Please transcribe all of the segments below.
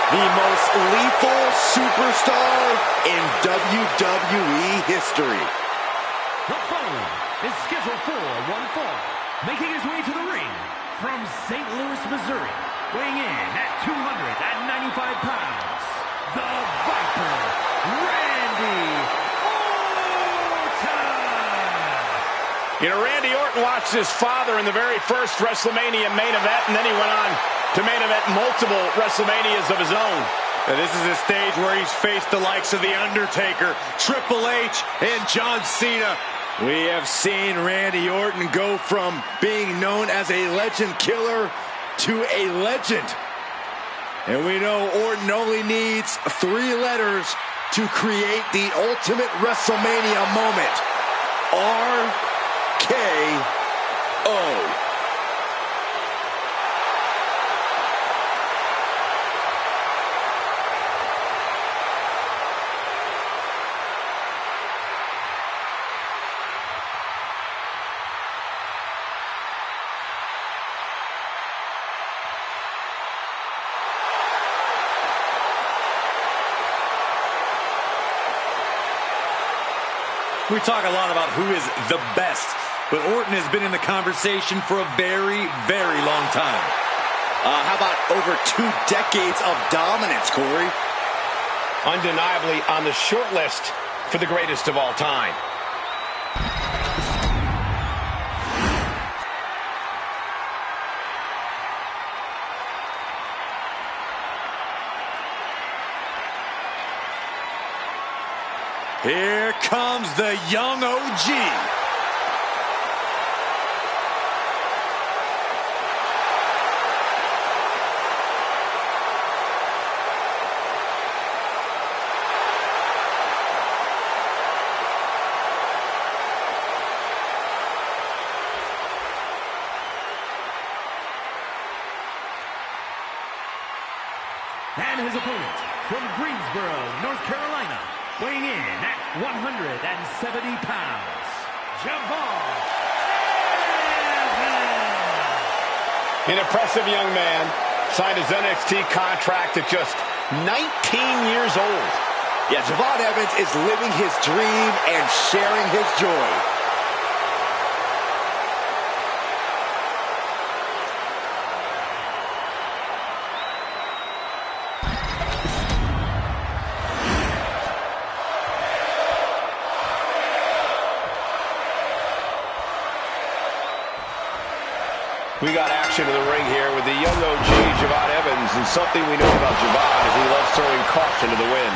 The most lethal superstar in WWE history. The following is scheduled for one fall, making his way to the ring from St. Louis, Missouri, weighing in at 295 pounds, the Viper, Randy Orton! You know, Randy Orton watched his father in the very first WrestleMania main event, and then he went on to main event multiple WrestleManias of his own. And this is a stage where he's faced the likes of The Undertaker, Triple H, and John Cena. We have seen Randy Orton go from being known as a legend killer to a legend. And we know Orton only needs 3 letters to create the ultimate WrestleMania moment. RKO. We talk a lot about who is the best, but Orton has been in the conversation for a very, very long time. How about over 2 decades of dominance, Corey? Undeniably on the short list for the greatest of all time. Here comes the young OG. And his opponent from Greensboro, North Carolina, weighing in at 170 pounds, Javon Evans. An impressive young man, signed his NXT contract at just 19 years old. Yeah, Javon Evans is living his dream and sharing his joy. We got action in the ring here with the young OG, Javon Evans, and something we know about Javon is he loves throwing caution to the wind.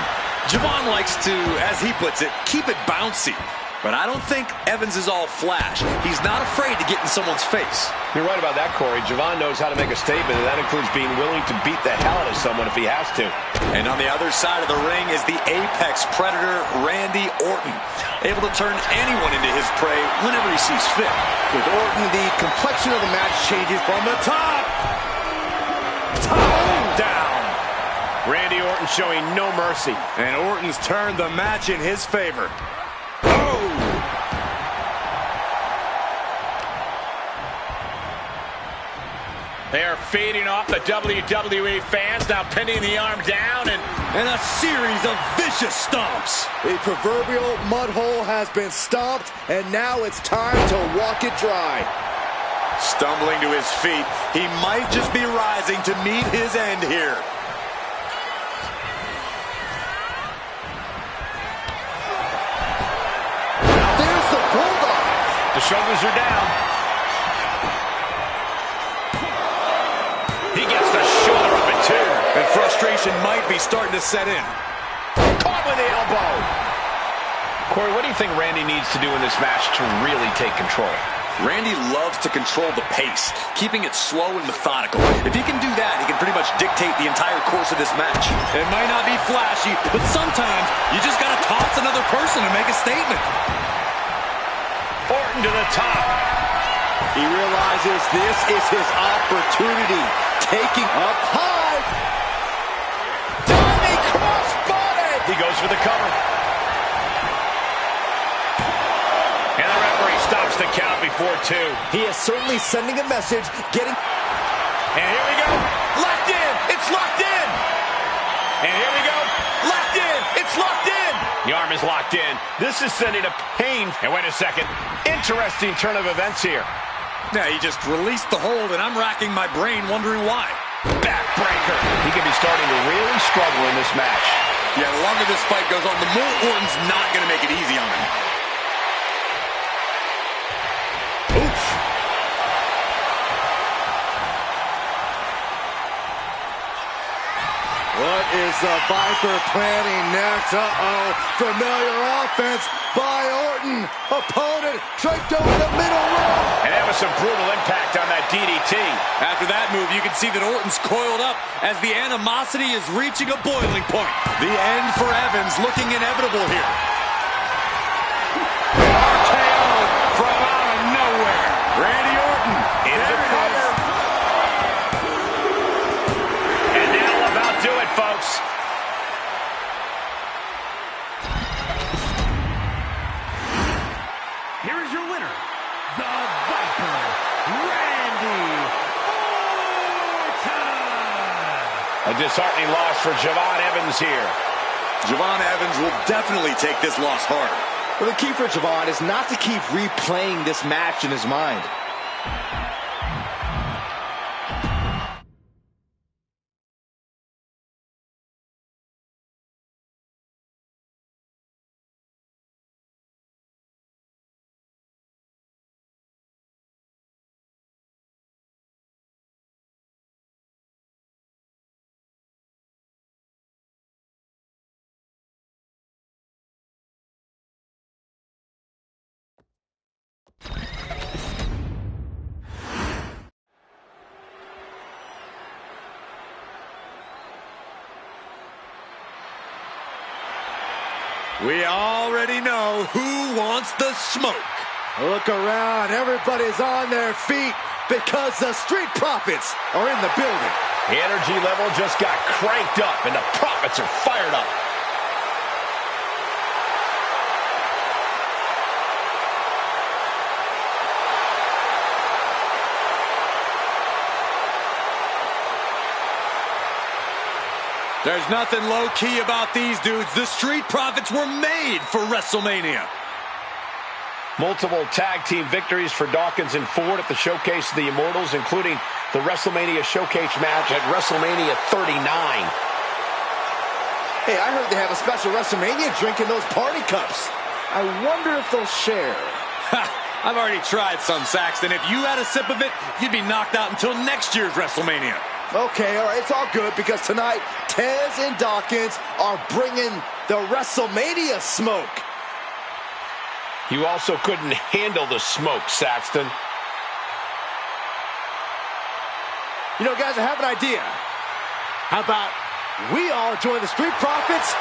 Javon likes to, as he puts it, keep it bouncy. But I don't think Evans is all flash. He's not afraid to get in someone's face. You're right about that, Corey. Javon knows how to make a statement, and that includes being willing to beat the hell out of someone if he has to. And on the other side of the ring is the apex predator, Randy Orton, able to turn anyone into his prey whenever he sees fit. With Orton, the complexion of the match changes from the top. Down. Randy Orton showing no mercy. And Orton's turned the match in his favor. They are feeding off the WWE fans, now pinning the arm down and a series of vicious stomps. The proverbial mud hole has been stomped, and now it's time to walk it dry. Stumbling to his feet, he might just be rising to meet his end here. There's the bulldog. the shoulders are down. He gets the shoulder up at 2. And frustration might be starting to set in. Caught with the elbow. Corey, what do you think Randy needs to do in this match to really take control? Randy loves to control the pace, keeping it slow and methodical. If he can do that, he can pretty much dictate the entire course of this match. It might not be flashy, but sometimes you just gotta toss another person to make a statement. Orton to the top. He realizes this is his opportunity. Taking up high. Diving crossbody. He goes for the cover. And the referee stops the count before 2. He is certainly sending a message, getting... And here we go. Locked in. It's locked in. And here we go. Locked in. It's locked in. The arm is locked in. This is sending a pain. And wait a second. Interesting turn of events here. Now, he just released the hold, and I'm racking my brain wondering why. Backbreaker. He could be starting to really struggle in this match. Yeah, the longer this fight goes on, the more Orton's not going to make it easy on him. Oof. What is the Viper planning next? Familiar offense by Orton. Opponent draped over the middle rope. And that was some brutal impact on that DDT. After that move, you can see that Orton's coiled up as the animosity is reaching a boiling point. The end for Evans looking inevitable here. RKO from out of nowhere. Randy Orton in the cover. And that'll about do it, folks. Here is your winner, the Viper, Randy Orton. A disheartening loss for Javon Evans here. Javon Evans will definitely take this loss hard. Well, the key for Javon is not to keep replaying this match in his mind. We already know who wants the smoke. Look around. Everybody's on their feet because the Street Profits are in the building. The energy level just got cranked up, and the Profits are fired up. There's nothing low-key about these dudes. The Street Profits were made for WrestleMania. Multiple tag team victories for Dawkins and Ford at the Showcase of the Immortals, including the WrestleMania Showcase match at WrestleMania 39. Hey, I heard they have a special WrestleMania drink in those party cups. I wonder if they'll share. I've already tried some, Saxton. If you had a sip of it, you'd be knocked out until next year's WrestleMania. Okay, all right, it's all good because tonight, Tez and Dawkins are bringing the WrestleMania smoke. You also couldn't handle the smoke, Saxton. You know, guys, I have an idea. How about we all join the Street Profits,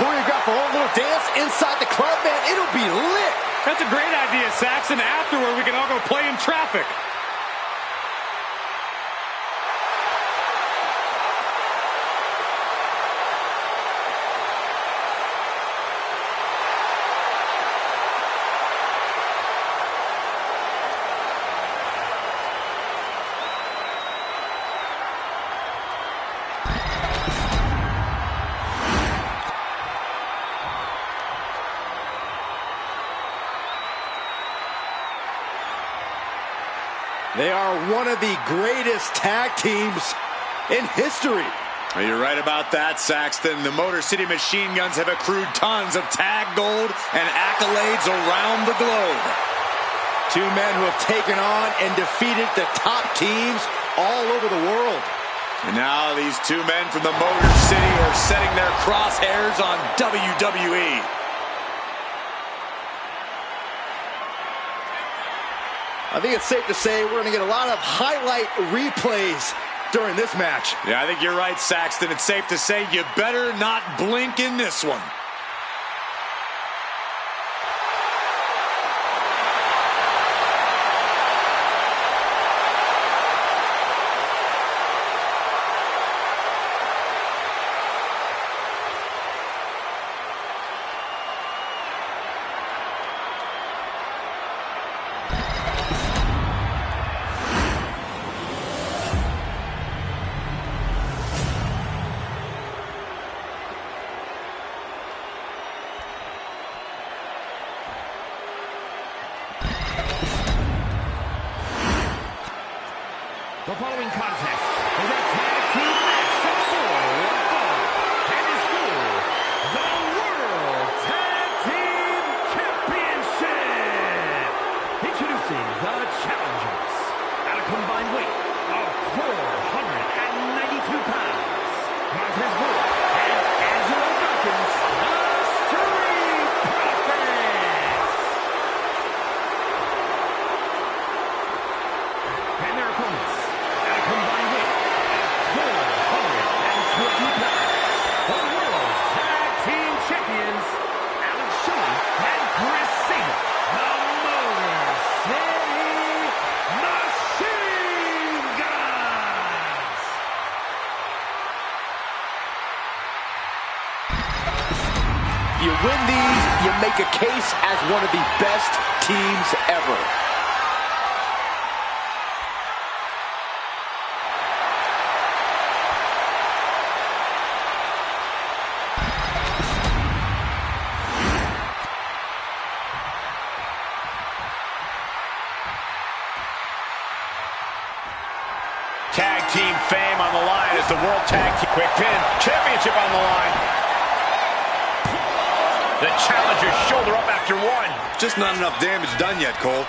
choreograph our own little dance inside the club, man? It'll be lit. That's a great idea, Saxton. Afterward, we can all go play in traffic. They are one of the greatest tag teams in history. Well, you're right about that, Saxton. The Motor City Machine Guns have accrued tons of tag gold and accolades around the globe. Two men who have taken on and defeated the top teams all over the world. And now these two men from the Motor City are setting their crosshairs on WWE. I think it's safe to say we're going to get a lot of highlight replays during this match. Yeah, I think you're right, Saxton. It's safe to say you better not blink in this one. The following contest is a tag team match set for one fall and is for the World Tag Team Championship. Introducing the challengers at a combined weight of 492 pounds. Montez Ford and Angelo Dawkins, the Street Profits. And their opponents at a combined weight of 420 pounds. The World Tag Team Champions, Alex Shelley and Chris Sabin, the Motor City Machine Guns. You win these, you make a case as one of the best teams ever. Tag team fame on the line as the World Tag Team Quick Pin Championship on the line. The challenger's shoulder up after one. Just not enough damage done yet, Cole.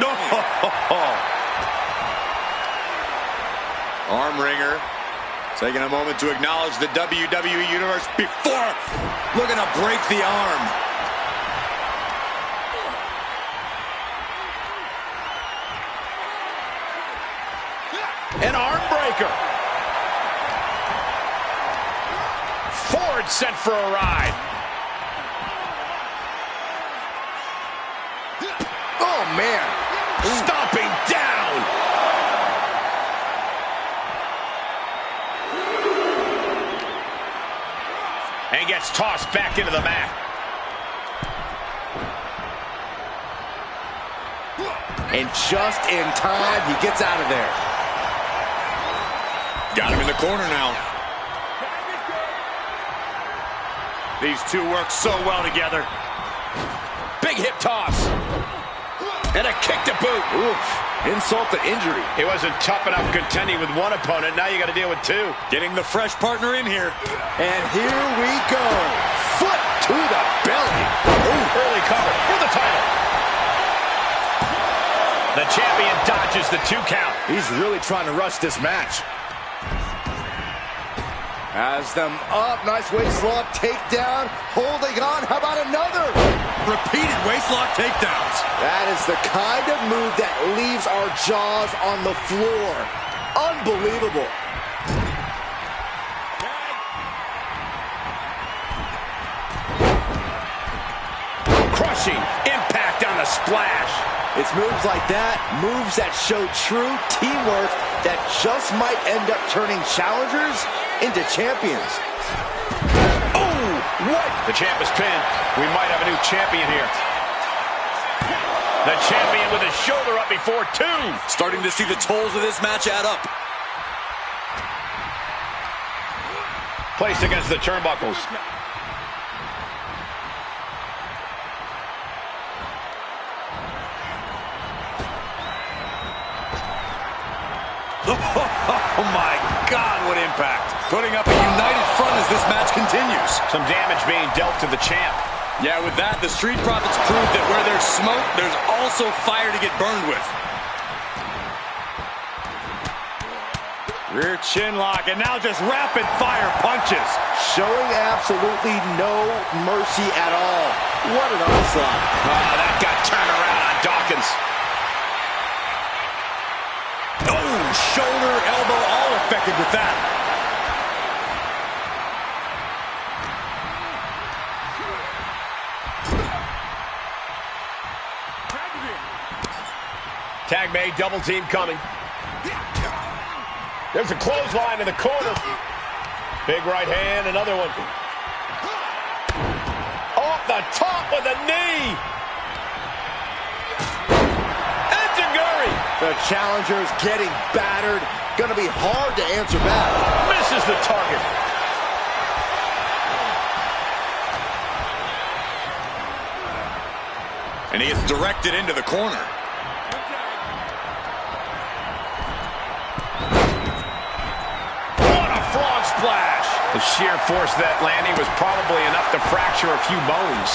No! Arm wringer. Taking a moment to acknowledge the WWE Universe before looking to break the arm. An arm breaker. Ford sent for a ride. Oh, man. Stomping down. And gets tossed back into the mat. And just in time, he gets out of there. Got him in the corner now. These two work so well together. Big hip toss. And a kick to boot. Oof. Insult to injury. It wasn't tough enough contending with one opponent. Now you got to deal with two. Getting the fresh partner in here. And here we go. Foot to the belly. Ooh, early cover for the title. The champion dodges the 2 count. He's really trying to rush this match. Has them up. Nice waist lock takedown. Holding on. How about another? Repeated waistlock takedowns. That is the kind of move that leaves our jaws on the floor. Unbelievable. Crushing impact on the splash. It's moves like that, moves that show true teamwork that just might end up turning challengers into champions. Oh, what? The champ is pinned. We might have a new champion here. The champion with his shoulder up before 2. Starting to see the tolls of this match add up. Placed against the turnbuckles. Oh my God, what impact. Putting up a united front as this match continues. Some damage being dealt to the champ. Yeah, with that, the Street Profits proved that where there's smoke, there's also fire to get burned with. Rear chin lock, and now just rapid fire punches. Showing absolutely no mercy at all. What an onslaught. Oh, that got turned around on Dawkins. Oh, shoulder, elbow, all affected with that. Tag made, double team coming. There's a clothesline in the corner. Big right hand, another one. Off the top with a knee. The challenger's getting battered. Gonna be hard to answer back. Misses the target. And he is directed into the corner. splash. The sheer force of that landing was probably enough to fracture a few bones.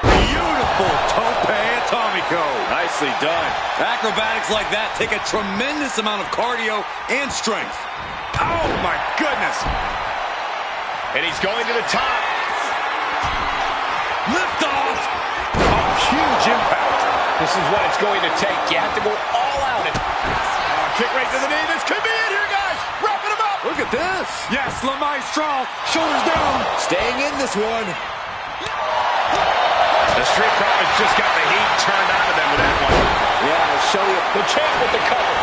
Beautiful tope atomico. Nicely done. Acrobatics like that take a tremendous amount of cardio and strength. Oh, my goodness. And he's going to the top. Lift off. Oh, huge impact. This is what it's going to take. You have to go all out. Kick right to the knee. This could be it here, guys. Wrapping him up. Look at this. Yes, La Maestro. Shoulders down. Staying in this one. The Street Profits just got the heat turned out of them with that one. Yeah, I'll show you. The champ with the cover.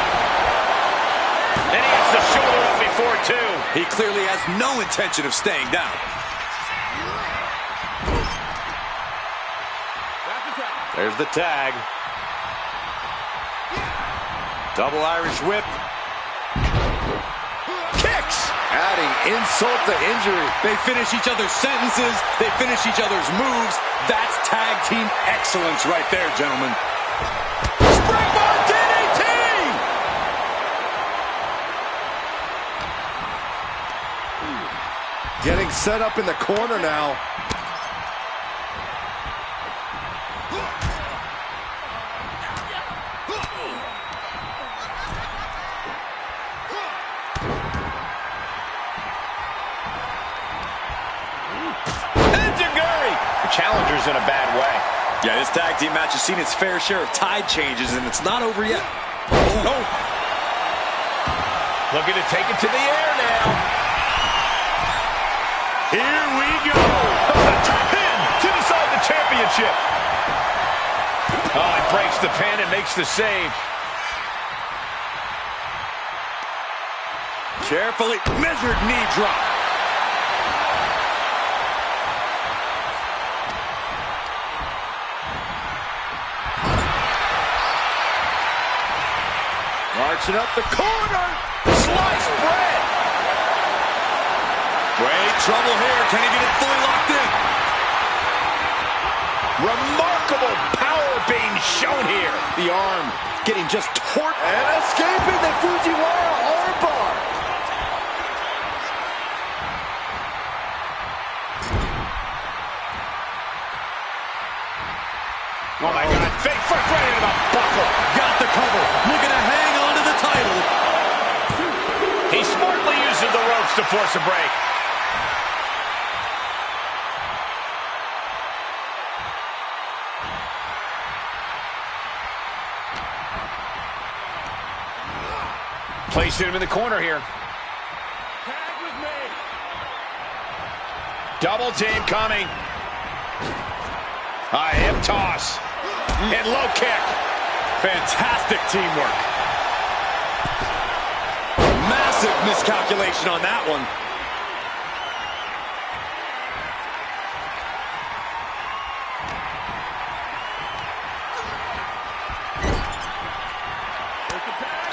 And he gets the shoulder up before two. He clearly has no intention of staying down. There's the tag. Double Irish whip. Kicks! Adding insult to injury. They finish each other's sentences. They finish each other's moves. That's tag team excellence right there, gentlemen. Springboard DDT! Getting set up in the corner now. Challenger's in a bad way. Yeah, this tag team match has seen its fair share of tide changes, and it's not over yet. Oh, no. Looking to take it to the air now. Here we go. The top pin to decide the championship. Oh, it breaks the pin and makes the save. Carefully measured knee drop. Marching up the corner. Sliced bread. Great trouble here. Can he get it fully locked in? Remarkable power being shown here. The arm getting just torqued and escaping the Fujiwara armbar. Oh my God, fake first right into the buckle. Got the cover, looking to hang on to the title. He smartly uses the ropes to force a break. Placing him in the corner here. Tag with me. Double team coming. A hip toss. And low kick. Fantastic teamwork. Massive miscalculation on that one.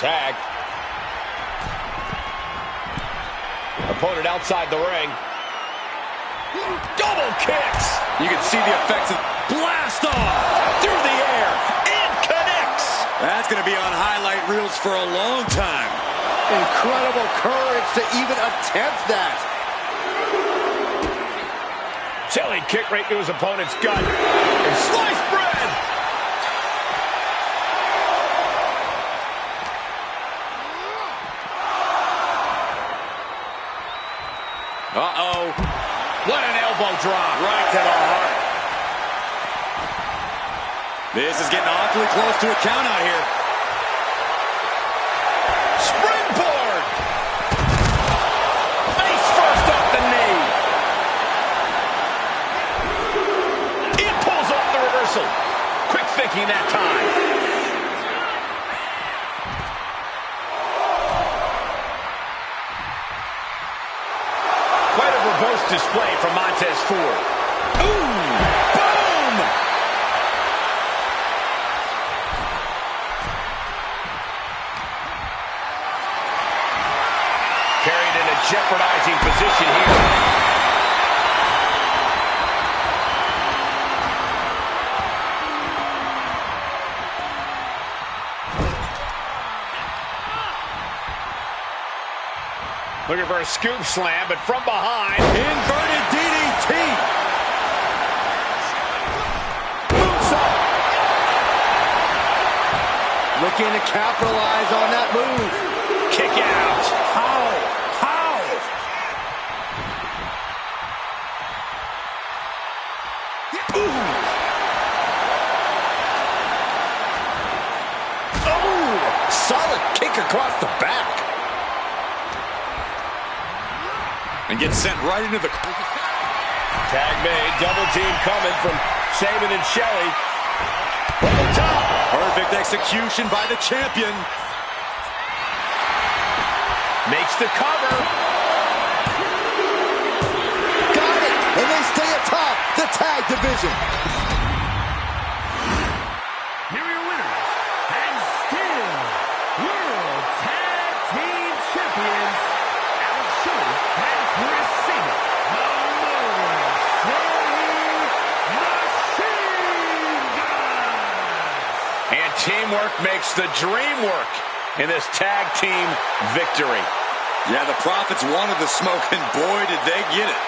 Tag. Opponent outside the ring. Double kicks. You can see the effects of blast off through the air. It connects. That's going to be on highlight reels for a long time. Incredible courage to even attempt that. Jelly kick right to his opponent's gut. And sliced bread. Uh-oh. What an elbow drop. Right to the heart. This is getting awfully close to a count out here. Springboard. Face first off the knee. It pulls off the reversal. Quick thinking that time. Quite a reverse display from Montez Ford. Ooh! Boom! Carried in a jeopardizing position here. Looking for a scoop slam, but from behind. Inverted DDT. Moonsault. Looking to capitalize on that move. Kick out. How? Oh, solid kick across the back. And gets sent right into the... Tag made. Double team coming from Saban and Shelley. From the top. Perfect execution by the champion. Makes the cover. Got it. And they stay atop the tag division. Here are your winners, and still World Tag Team Champions, Alex Shelley and Chris Saban, the Motor City Machine Guns. And teamwork makes the dream work in this tag team victory. Yeah, the Profits wanted the smoke, and boy, did they get it.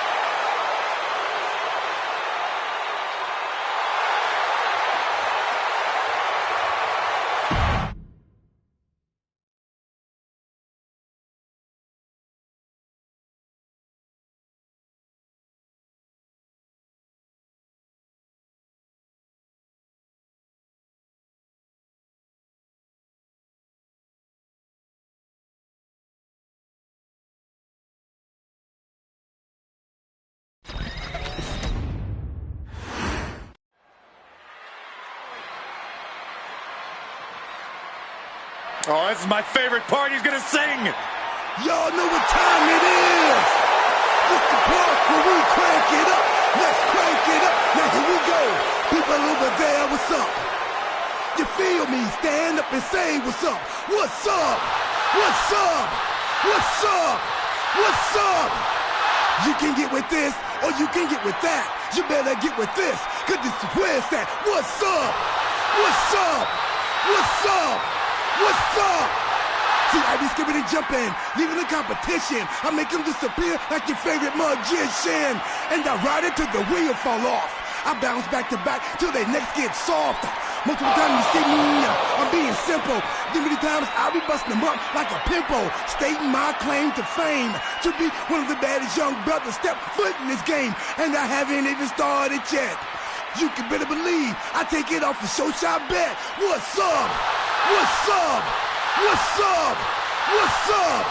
Oh, this is my favorite part. He's gonna sing. Y'all know what time it is. It's the part where we crank it up. Let's crank it up. Now here we go. People over there, what's up? You feel me? Stand up and say what's up. What's up? What's up? What's up? What's up? You can get with this or you can get with that. You better get with this, cause this is where it's at. What's up? What's up? What's up? What's up? See, I be skipping and jumping, leaving the competition. I make them disappear like your favorite magician. And I ride it till the wheel fall off. I bounce back to back till their necks get soft. Most of the time you see me, I'm being simple. Then many times I'll be busting them up like a pimple, stating my claim to fame, to be one of the baddest young brothers step foot in this game. And I haven't even started yet. You can better believe I take it off the show shot bet. What's up? What's up? What's up? What's up?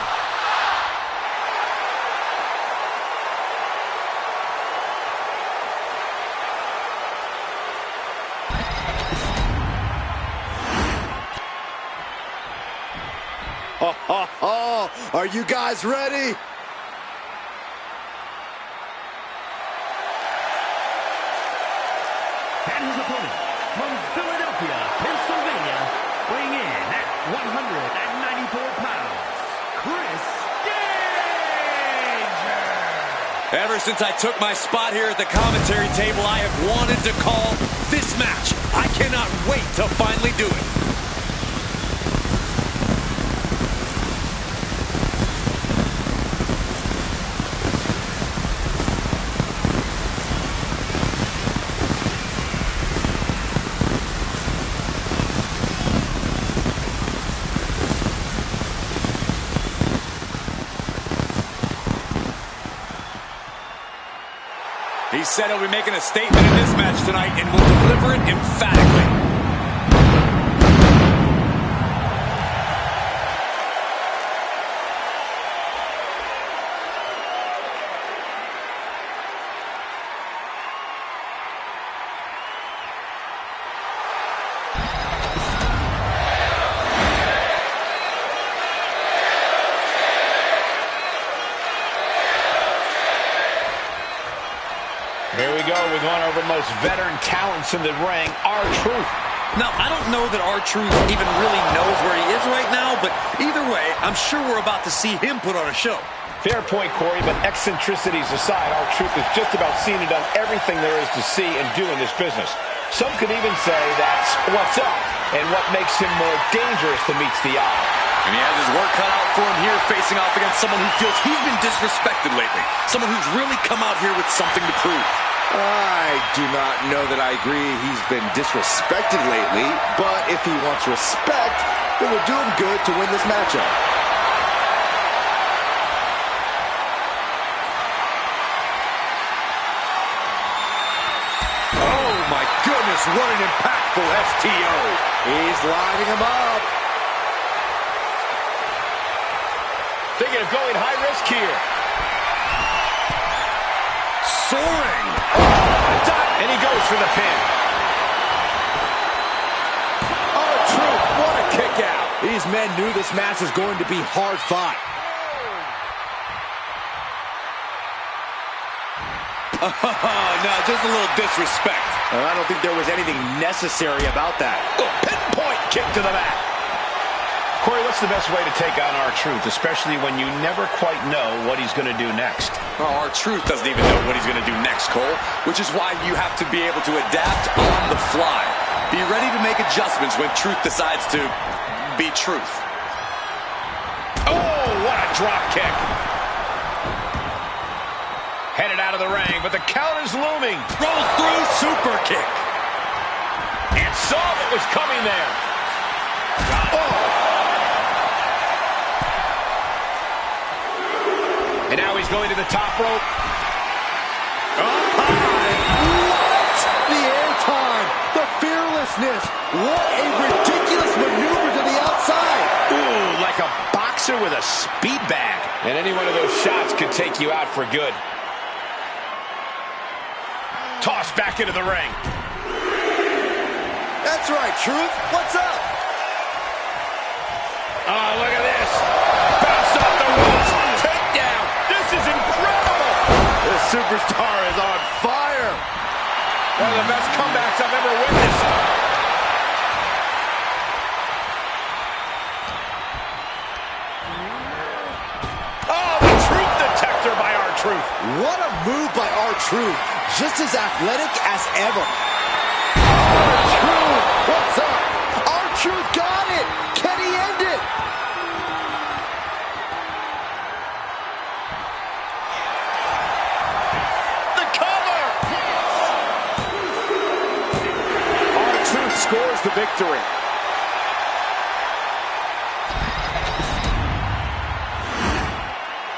Are you guys ready? And his opponent, from Philadelphia, Pennsylvania, weighing in at 194 pounds, Chris Danger. Ever since I took my spot here at the commentary table, I have wanted to call this match. I cannot wait to finally do it. He said he'll be making a statement in this match tonight and will deliver it emphatically. Here we go with one of our most veteran talents in the ring, R-Truth. Now, I don't know that R-Truth even really knows where he is right now, but either way, I'm sure we're about to see him put on a show. Fair point, Corey, but eccentricities aside, R-Truth is just about seen and done everything there is to see and do in this business. Some could even say that's what's up and what makes him more dangerous to meet the eye. And he has his work cut out for him here, facing off against someone who feels he's been disrespected lately. Someone who's really come out here with something to prove. I do not know that I agree he's been disrespected lately, but if he wants respect, it would do him good to win this matchup. Oh my goodness, what an impactful STO. He's lining him up. Thinking of going high risk here. Soaring. And he goes for the pin. Oh, Truth, what a kick out. These men knew this match was going to be hard fought. No, just a little disrespect. I don't think there was anything necessary about that. Pinpoint kick to the back. Corey, what's the best way to take on R-Truth, especially when you never quite know what he's going to do next? Well, R-Truth doesn't even know what he's going to do next, Cole, which is why you have to be able to adapt on the fly. Be ready to make adjustments when Truth decides to be Truth. Oh, what a drop kick. Headed out of the ring, but the count is looming. Rolls through, super kick. And saw what was coming there. And now he's going to the top rope. Up high. What? The airtime. The fearlessness. What a ridiculous maneuver to the outside. Ooh, like a boxer with a speed bag. And any one of those shots could take you out for good. Tossed back into the ring. That's right, Truth. What's up? Oh, look at this. Bounced off the ropes. Takedown. This is incredible. This superstar is on fire. One of the best comebacks I've ever witnessed. Oh, the truth detector by R-Truth. What a move by R-Truth. Just as athletic as ever. R-Truth, what's up? R-Truth got it. Can he end it? The cover. R-Truth scores the victory.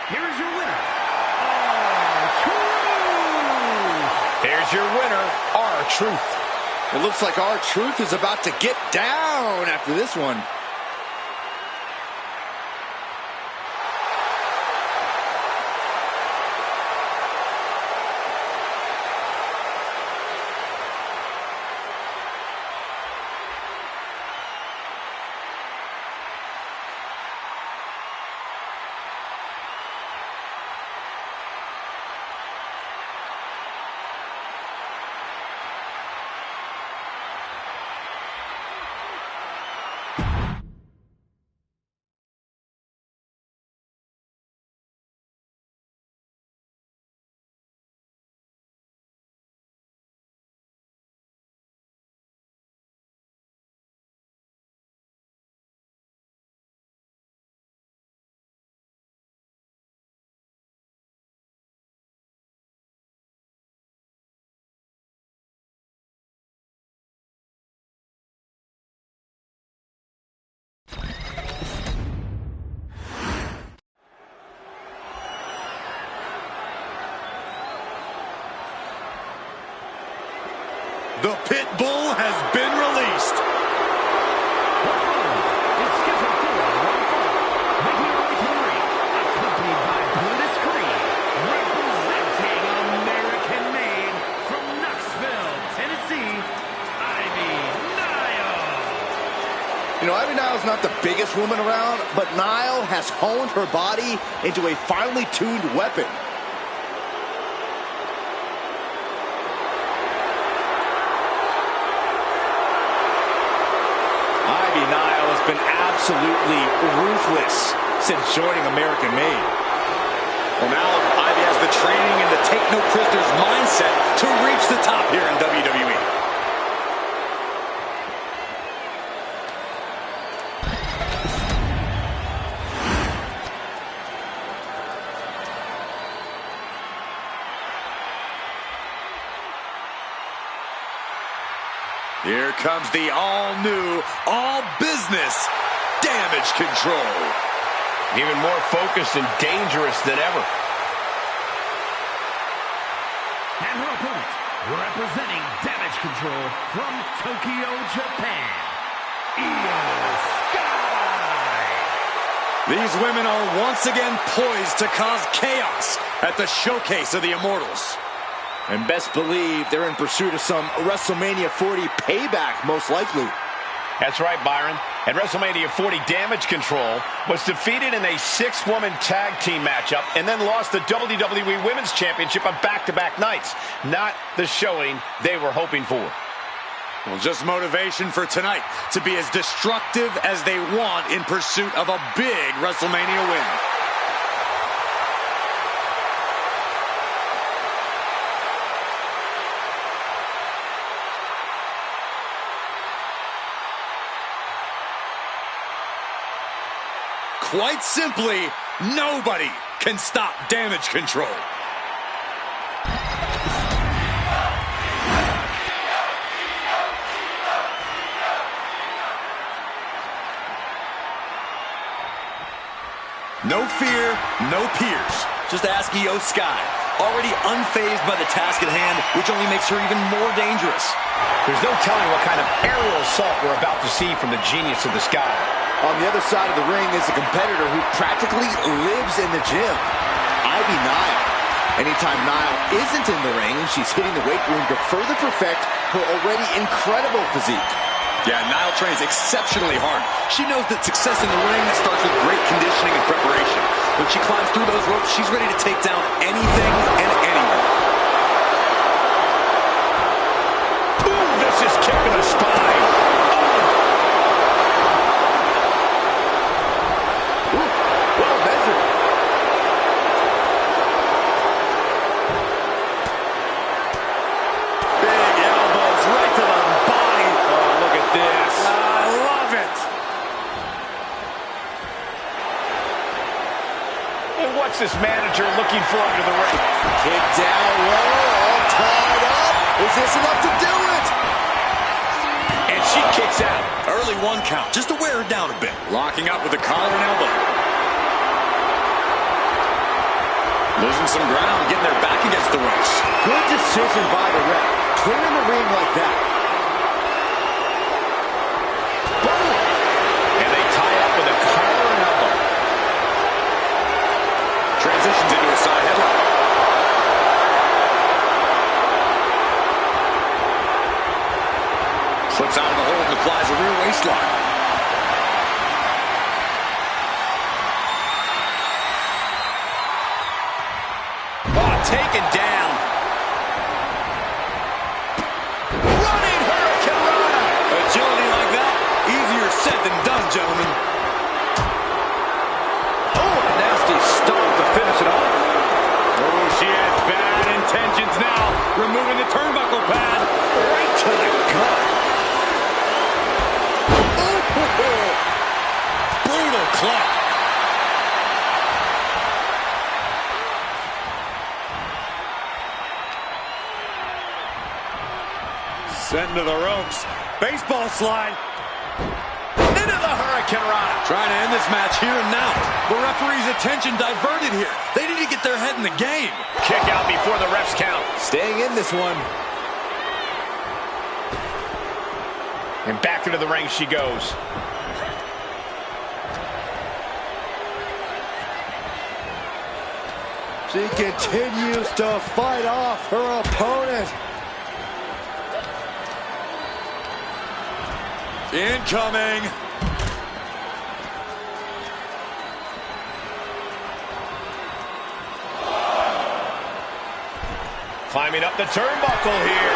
Here's your winner, Here's your winner, R-Truth. It looks like R-Truth is about to get down after this one. The pit bull has been released. is scheduled for one fall. Making her way to the ring, accompanied by Brutus Creed, representing American-made from Knoxville, Tennessee, Ivy Nile. You know, Ivy Nile's not the biggest woman around, but Nile has honed her body into a finely tuned weapon. Ivy Nile has been absolutely ruthless since joining American Made. Well, now Ivy has the training and the take-no-prisoners mindset to reach the top here in WWE. Here comes the all-new, all-business Damage Control. Even more focused and dangerous than ever. And her opponent, representing Damage Control from Tokyo, Japan, Io Sky. These women are once again poised to cause chaos at the Showcase of the Immortals. And best believe they're in pursuit of some WrestleMania 40 payback, most likely. That's right, Byron. At WrestleMania 40, Damage Control was defeated in a 6-woman tag team matchup and then lost the WWE Women's Championship on back-to-back nights. Not the showing they were hoping for. Well, just motivation for tonight to be as destructive as they want in pursuit of a big WrestleMania win. Quite simply, nobody can stop Damage Control. No fear, no peers. Just ask Io Sky. Already unfazed by the task at hand, which only makes her even more dangerous. There's no telling what kind of aerial assault we're about to see from the genius of the Sky. On the other side of the ring is a competitor who practically lives in the gym, Ivy Nile. Anytime Nile isn't in the ring, she's hitting the weight room to further perfect her already incredible physique. Yeah, Nile trains exceptionally hard. She knows that success in the ring starts with great conditioning and preparation. When she climbs through those ropes, she's ready to take down anything and anyone. Ooh, this is kick to the spine. Ooh, well measured. Big elbows right to the body. Oh, look at this. I love it. And what's this manager looking for under the ring? Kick down low, all tied up. Is this enough to do it? And she kicks out. Early 1 count, just to wear her down a bit. Locking up with a collar and elbow. Losing some ground, getting their back against the ropes. Good decision by the ref. Clearing the ring like that. Boom! And they tie up with a collar and elbow. Transitions into a side headlock. Slips out of the hold and applies a rear waist lock. Oh, taken down. Running Hurricane Rana. Agility like that, easier said than done, gentlemen. Oh, a nasty stomp to finish it off. Oh, she has bad intentions now. Removing the turnbuckle pad. Right to the gut. Brutal club. Sent to the ropes. Baseball slide. Into the Hurricane Rana. Trying to end this match here and now. The referee's attention diverted here. They need to get their head in the game. Kick out before the refs count. Staying in this one. And back into the ring she goes. She continues to fight off her opponent. Incoming. Climbing up the turnbuckle here.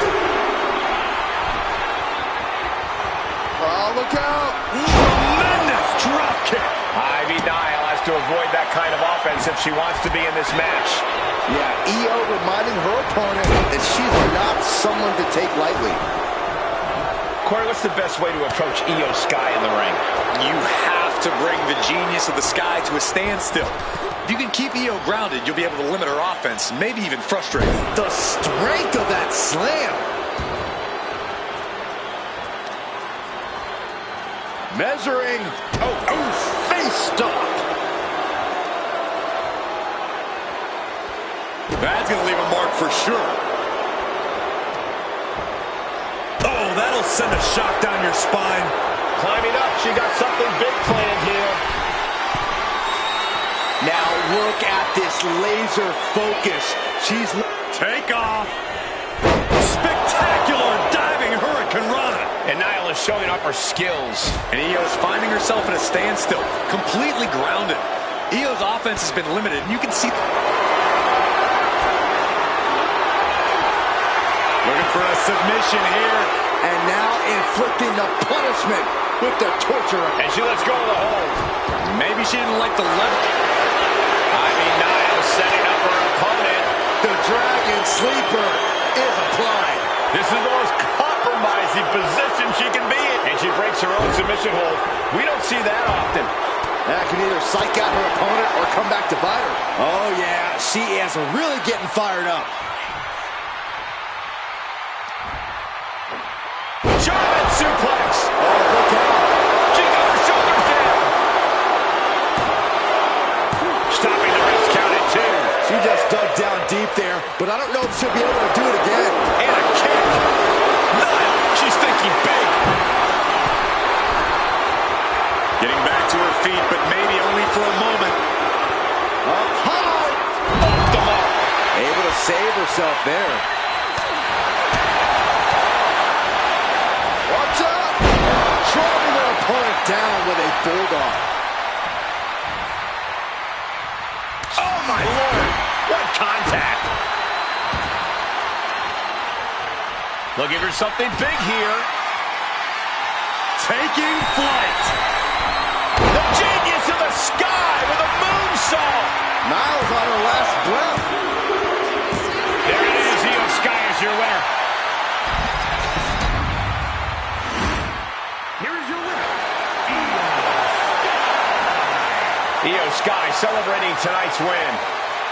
Oh, look out. Tremendous drop kick. Ivy Nile has to avoid that kind of offense if she wants to be in this match. Yeah, Io reminding her opponent that she's not someone to take lightly. Corey, what's the best way to approach Io Sky in the ring? You have to bring the genius of the Sky to a standstill. If you can keep Io grounded, you'll be able to limit her offense, maybe even frustrate her. The strength of that slam. Measuring. Oh, face stop. That's going to leave a mark for sure. Oh, that'll send a shock down your spine. Climbing up, she got something big planned here. Now look at this laser focus. She's... Take off. Spectacular diving Hurricane Rana. And Nyla is showing off her skills. And Io's finding herself at a standstill, completely grounded. Io's offense has been limited, and you can see... Looking for a submission here. And now inflicting the punishment with the torture. And she lets go of the hold. Maybe she didn't like the level. Nyla setting up her opponent. The Dragon Sleeper is applied. This is the most compromising position she can be in. And she breaks her own submission hold. We don't see that often. That can either psych out her opponent or come back to bite her. Oh, yeah. She is really getting fired up. German suplex. Oh, look out. She got her shoulders down. Stopping the rest count at 2. She just dug down deep there, but I don't know if she'll be able to do it again. And a kick. Nyla, she's thinking big. Getting back to her feet, but maybe only for a moment. Up high. Off the mark. Able to save herself there. Watch out. Driving her opponent down with a bulldog. Oh, my Lord. What contact. Looking for something big here. Taking flight. The genius of the sky with a moonsault. Nyla's on her last breath. There it is. Io Sky is your winner. Here is your winner, Io Sky celebrating tonight's win.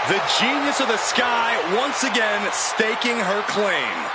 The genius of the sky once again staking her claim.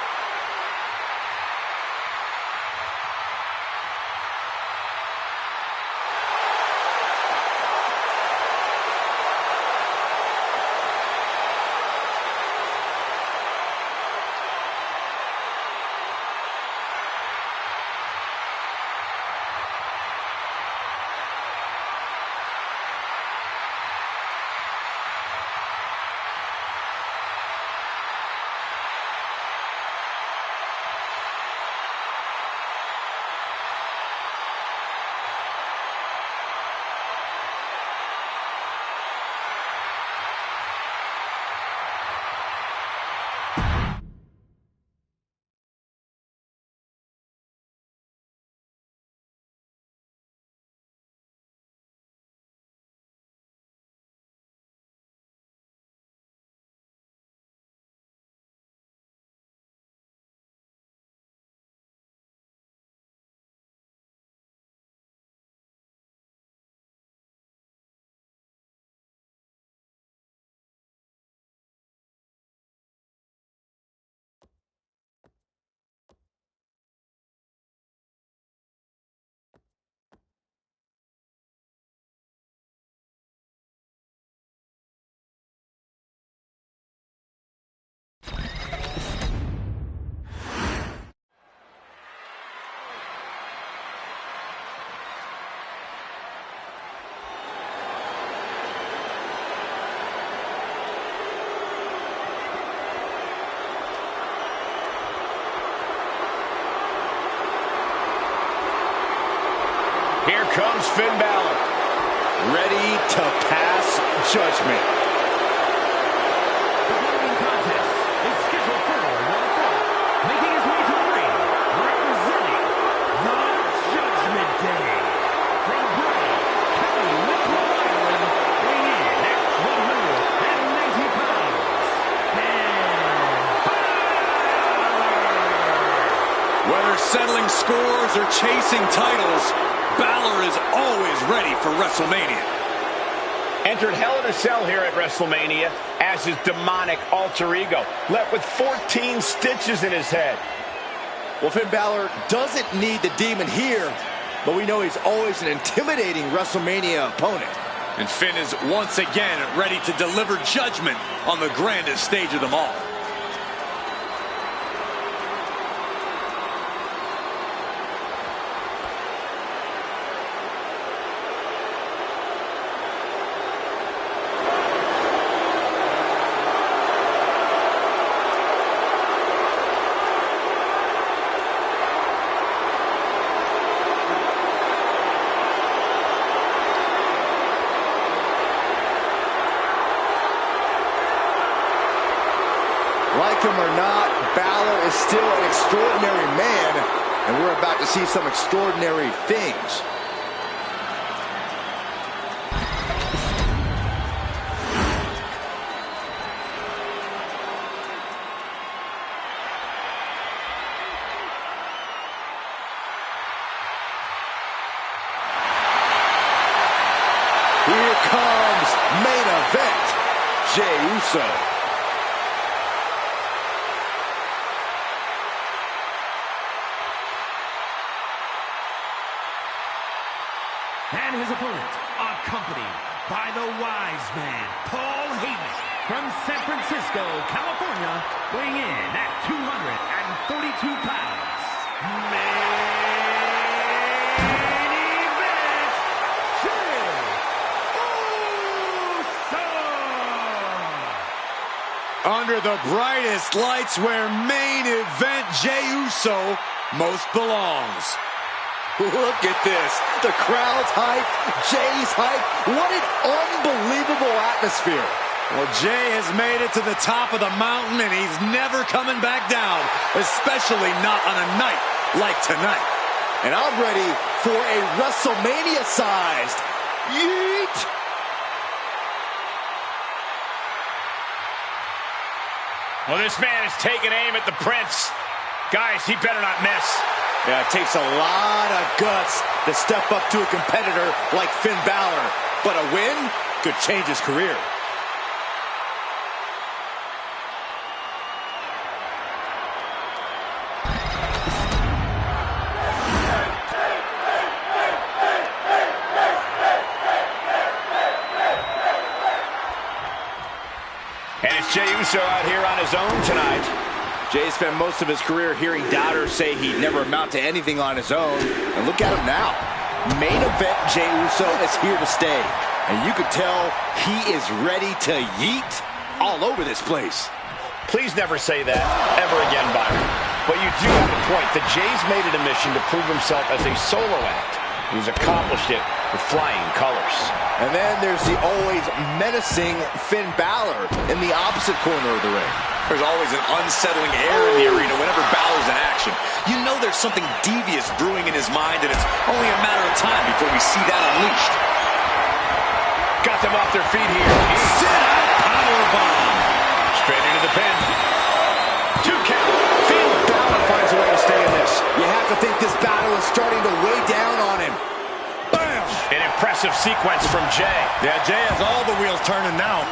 Here comes Finn Balor. Ready to pass judgment. The following contest is scheduled for one fall. Making his way to the ring, representing the Judgment Day. From Bray, County, Wicklow, Ireland, weighing in at 190 pounds. Whether settling scores or chasing titles, Balor is always ready for WrestleMania. Entered Hell in a Cell here at WrestleMania as his demonic alter ego, left with 14 stitches in his head. Well, Finn Balor doesn't need the demon here, but we know he's always an intimidating WrestleMania opponent. And Finn is once again ready to deliver judgment on the grandest stage of them all. Like him or not, Balor is still an extraordinary man, and we're about to see some extraordinary things. Here comes main event, Jey Uso. And his opponent, accompanied by the wise man, Paul Heyman, from San Francisco, California, weighing in at 242 pounds. Main event, Jey Uso! Under the brightest lights where main event Jey Uso most belongs. Look at this. The crowd's hype, Jay's hype. What an unbelievable atmosphere. Well, Jey has made it to the top of the mountain, and he's never coming back down, especially not on a night like tonight. And I'm ready for a WrestleMania-sized yeet. Well, this man is taking aim at the Prince. Guys, he better not miss. Yeah, it takes a lot of guts to step up to a competitor like Finn Balor. But a win could change his career. And it's Jey Uso out here on his own tonight. Jey spent most of his career hearing doubters say he'd never amount to anything on his own. And look at him now. Main event Jey Uso is here to stay. And you could tell he is ready to yeet all over this place. Please never say that ever again, Byron. But you do have a point that Jey's made it a mission to prove himself as a solo act. He's accomplished it with flying colors. And then there's the always menacing Finn Balor in the opposite corner of the ring. There's always an unsettling air in the arena whenever Balor's in action. You know there's something devious brewing in his mind, and it's only a matter of time before we see that unleashed. Got them off their feet here. Sit out powerbomb. Straight into the pin. 2 count. Finn Balor finds a way to stay in this. You have to think this battle is starting to weigh down on him. Bam! An impressive sequence from Jey. Yeah, Jey has all the wheels turning now.